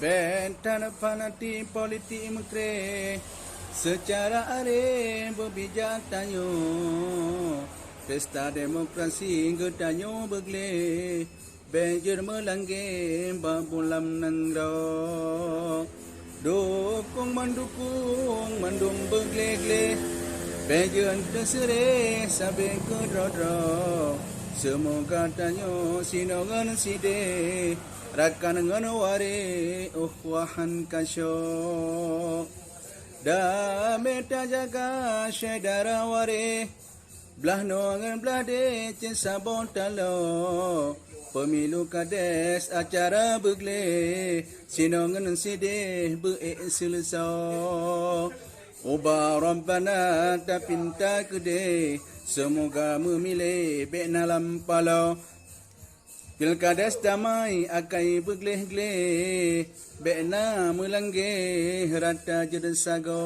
Bentan fanati politik mekre secara arif berbijak tanyo. Pesta demokrasi getanyo begle Banjir melangge babulam nangro. Dukung mendung begle-gle Banjir tersere sampai ke dro. Semoga tanyo sinongan side Rakan nganware uhwahan kasyo. Da meta jaga syedara ware belah nongan blade cen sabon talo. Pemilu kades acara begle sinongan side selesa. Uba Rabbana tapinta kede semoga memilih bekna lampalo. Pilkades damai akai begleh-gleh bekna melangge rata jedesago.